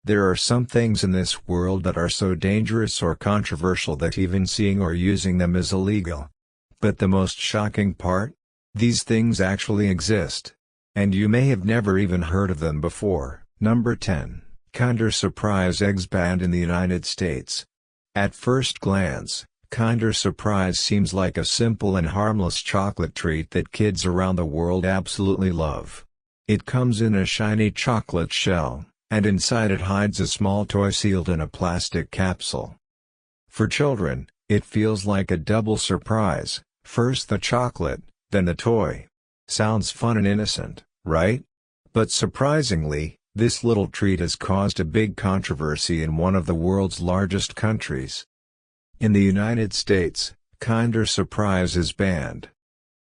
There are some things in this world that are so dangerous or controversial that even seeing or using them is illegal. But the most shocking part? These things actually exist. And you may have never even heard of them before. Number 10. Kinder Surprise eggs banned in the United States. At first glance, Kinder Surprise seems like a simple and harmless chocolate treat that kids around the world absolutely love. It comes in a shiny chocolate shell, and inside it hides a small toy sealed in a plastic capsule. For children, it feels like a double surprise, first the chocolate, then the toy. Sounds fun and innocent, right? But surprisingly, this little treat has caused a big controversy in one of the world's largest countries. In the United States, Kinder Surprise is banned.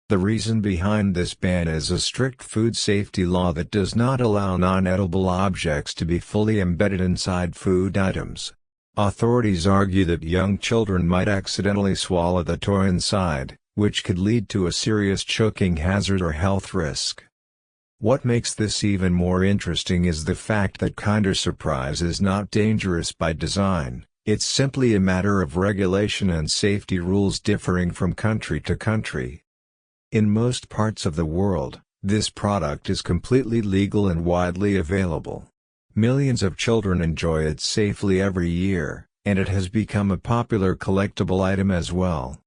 The reason behind this ban is a strict food safety law that does not allow non-edible objects to be fully embedded inside food items. Authorities argue that young children might accidentally swallow the toy inside, which could lead to a serious choking hazard or health risk. What makes this even more interesting is the fact that Kinder Surprise is not dangerous by design. It's simply a matter of regulation and safety rules differing from country to country. In most parts of the world, this product is completely legal and widely available. Millions of children enjoy it safely every year, and it has become a popular collectible item as well.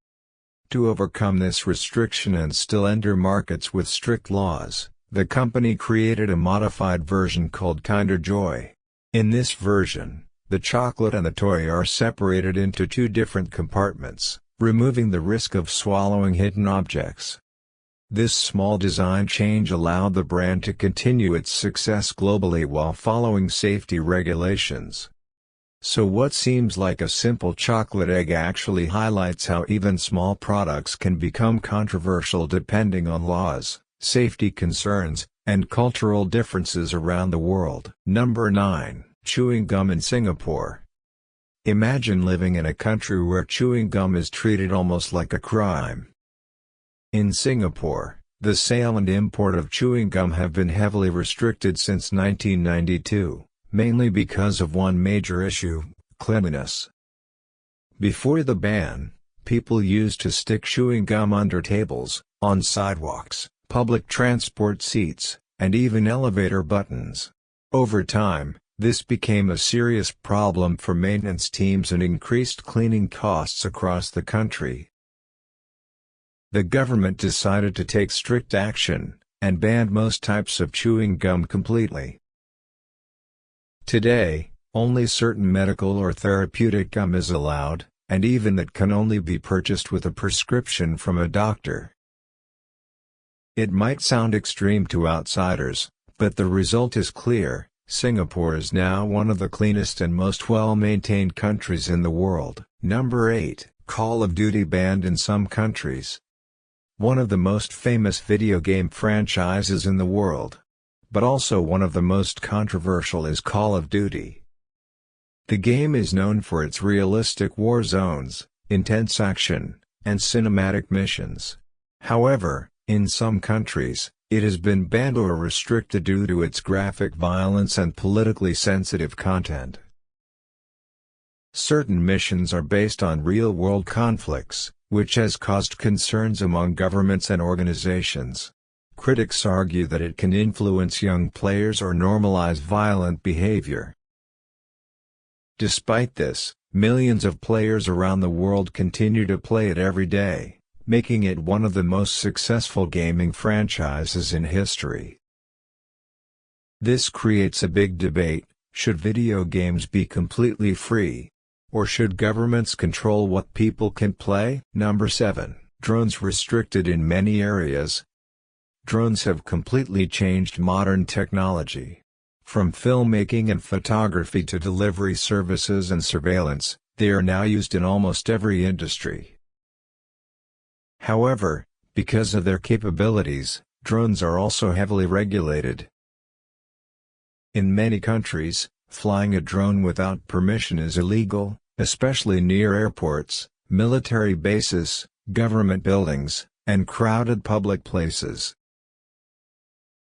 To overcome this restriction and still enter markets with strict laws, the company created a modified version called Kinder Joy. In this version, the chocolate and the toy are separated into two different compartments, removing the risk of swallowing hidden objects. This small design change allowed the brand to continue its success globally while following safety regulations. So what seems like a simple chocolate egg actually highlights how even small products can become controversial depending on laws, safety concerns, and cultural differences around the world. Number 9. Chewing gum in Singapore. Imagine living in a country where chewing gum is treated almost like a crime. In Singapore, the sale and import of chewing gum have been heavily restricted since 1992, mainly because of one major issue: cleanliness. Before the ban, people used to stick chewing gum under tables, on sidewalks, public transport seats, and even elevator buttons. Over time, this became a serious problem for maintenance teams and increased cleaning costs across the country. The government decided to take strict action, and banned most types of chewing gum completely. Today, only certain medical or therapeutic gum is allowed, and even that can only be purchased with a prescription from a doctor. It might sound extreme to outsiders, but the result is clear. Singapore is now one of the cleanest and most well-maintained countries in the world. Number 8. Call of Duty banned in some countries. One of the most famous video game franchises in the world, but also one of the most controversial, is Call of Duty. The game is known for its realistic war zones, intense action, and cinematic missions. However, in some countries, it has been banned or restricted due to its graphic violence and politically sensitive content. Certain missions are based on real-world conflicts, which has caused concerns among governments and organizations. Critics argue that it can influence young players or normalize violent behavior. Despite this, millions of players around the world continue to play it every day, making it one of the most successful gaming franchises in history. This creates a big debate: should video games be completely free? Or should governments control what people can play? Number 7. Drones restricted in many areas. Drones have completely changed modern technology. From filmmaking and photography to delivery services and surveillance, they are now used in almost every industry. However, because of their capabilities, drones are also heavily regulated. In many countries, flying a drone without permission is illegal, especially near airports, military bases, government buildings, and crowded public places.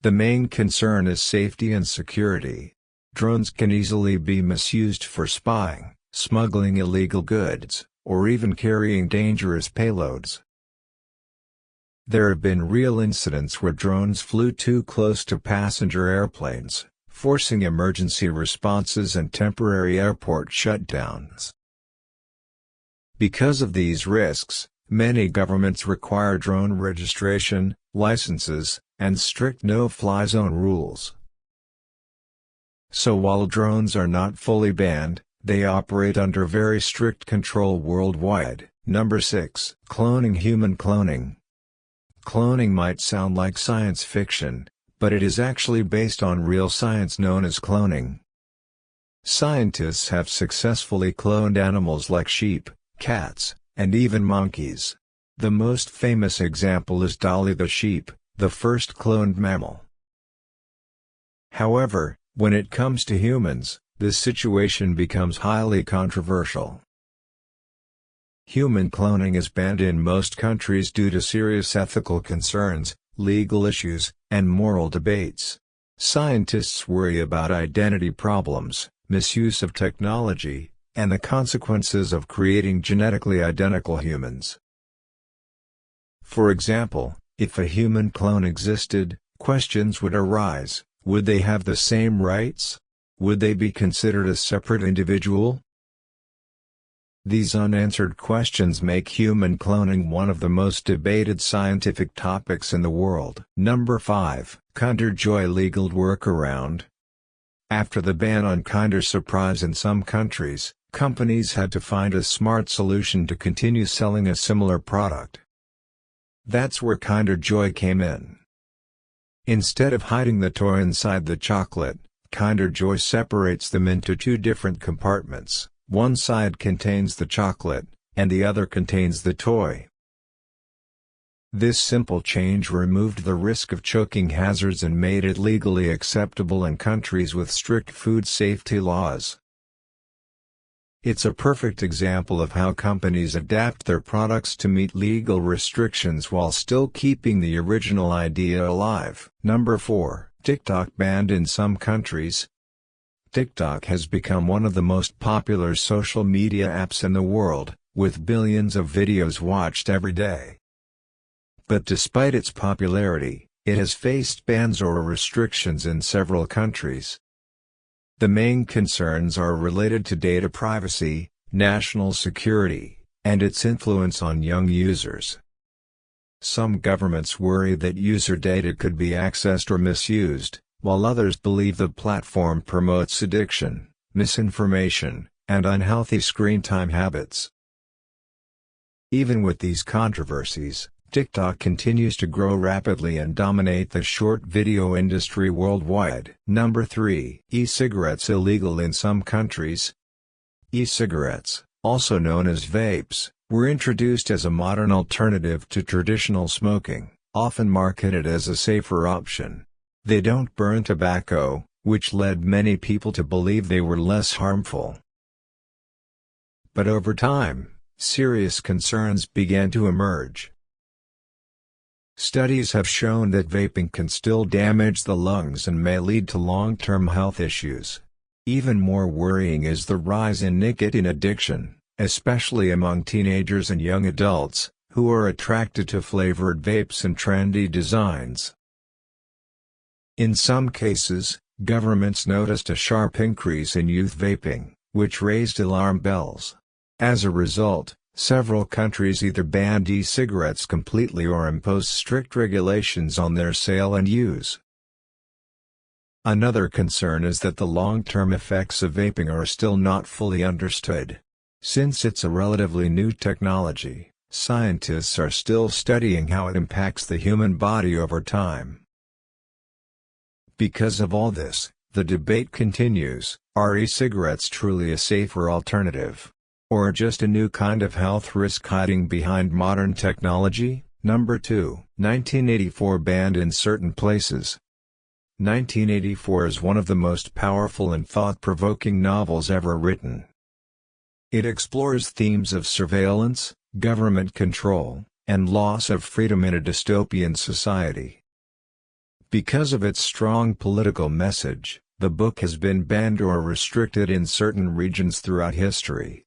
The main concern is safety and security. Drones can easily be misused for spying, smuggling illegal goods, or even carrying dangerous payloads. There have been real incidents where drones flew too close to passenger airplanes, forcing emergency responses and temporary airport shutdowns. Because of these risks, many governments require drone registration, licenses, and strict no-fly zone rules. So while drones are not fully banned, they operate under very strict control worldwide. Number 6. Cloning. Human cloning. Cloning might sound like science fiction, but it is actually based on real science known as cloning. Scientists have successfully cloned animals like sheep, cats, and even monkeys. The most famous example is Dolly the sheep, the first cloned mammal. However, when it comes to humans, this situation becomes highly controversial. Human cloning is banned in most countries due to serious ethical concerns, legal issues, and moral debates. Scientists worry about identity problems, misuse of technology, and the consequences of creating genetically identical humans. For example, if a human clone existed, questions would arise. Would they have the same rights? Would they be considered a separate individual? These unanswered questions make human cloning one of the most debated scientific topics in the world. Number 5. Kinder Joy legal workaround. After the ban on Kinder Surprise in some countries, companies had to find a smart solution to continue selling a similar product. That's where Kinder Joy came in. Instead of hiding the toy inside the chocolate, Kinder Joy separates them into two different compartments. One side contains the chocolate, and the other contains the toy. This simple change removed the risk of choking hazards and made it legally acceptable in countries with strict food safety laws. It's a perfect example of how companies adapt their products to meet legal restrictions while still keeping the original idea alive. Number 4. TikTok banned in some countries. TikTok has become one of the most popular social media apps in the world, with billions of videos watched every day. But despite its popularity, it has faced bans or restrictions in several countries. The main concerns are related to data privacy, national security, and its influence on young users. Some governments worry that user data could be accessed or misused, while others believe the platform promotes addiction, misinformation, and unhealthy screen time habits. Even with these controversies, TikTok continues to grow rapidly and dominate the short video industry worldwide. Number 3. E-cigarettes illegal in some countries. E-cigarettes, also known as vapes, were introduced as a modern alternative to traditional smoking, often marketed as a safer option. They don't burn tobacco, which led many people to believe they were less harmful. But over time, serious concerns began to emerge. Studies have shown that vaping can still damage the lungs and may lead to long-term health issues. Even more worrying is the rise in nicotine addiction, especially among teenagers and young adults, who are attracted to flavored vapes and trendy designs. In some cases, governments noticed a sharp increase in youth vaping, which raised alarm bells. As a result, several countries either banned e-cigarettes completely or imposed strict regulations on their sale and use. Another concern is that the long-term effects of vaping are still not fully understood. Since it's a relatively new technology, scientists are still studying how it impacts the human body over time. Because of all this, the debate continues: are e-cigarettes truly a safer alternative? Or just a new kind of health risk hiding behind modern technology? Number 2. 1984 banned in certain places. 1984 is one of the most powerful and thought-provoking novels ever written. It explores themes of surveillance, government control, and loss of freedom in a dystopian society. Because of its strong political message, The book has been banned or restricted in certain regions throughout history.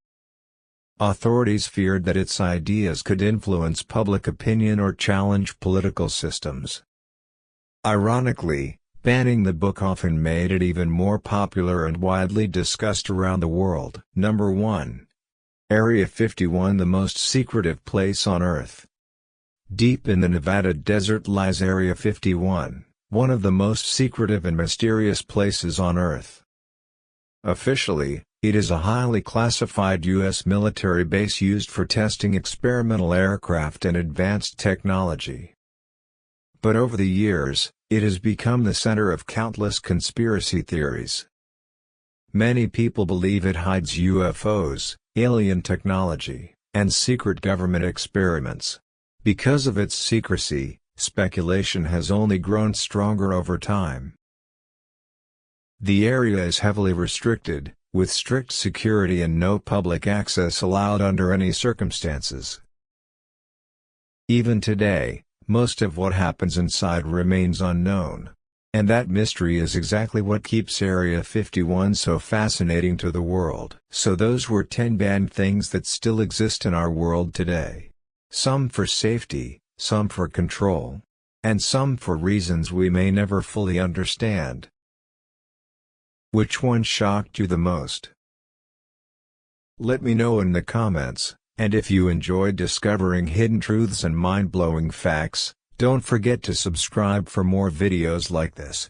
Authorities feared that its ideas could influence public opinion or challenge political systems. Ironically, banning the book often made it even more popular and widely discussed around the world. Number 1. Area 51, the most secretive place on Earth. Deep in the Nevada desert lies Area 51, one of the most secretive and mysterious places on Earth. Officially, it is a highly classified U.S. military base used for testing experimental aircraft and advanced technology. But over the years, it has become the center of countless conspiracy theories. Many people believe it hides UFOs, alien technology, and secret government experiments. Because of its secrecy, speculation has only grown stronger over time. The area is heavily restricted, with strict security and no public access allowed under any circumstances. Even today, most of what happens inside remains unknown. And that mystery is exactly what keeps Area 51 so fascinating to the world. So those were 10 banned things that still exist in our world today. Some for safety, some for control, and some for reasons we may never fully understand. Which one shocked you the most? Let me know in the comments, and if you enjoyed discovering hidden truths and mind-blowing facts, don't forget to subscribe for more videos like this.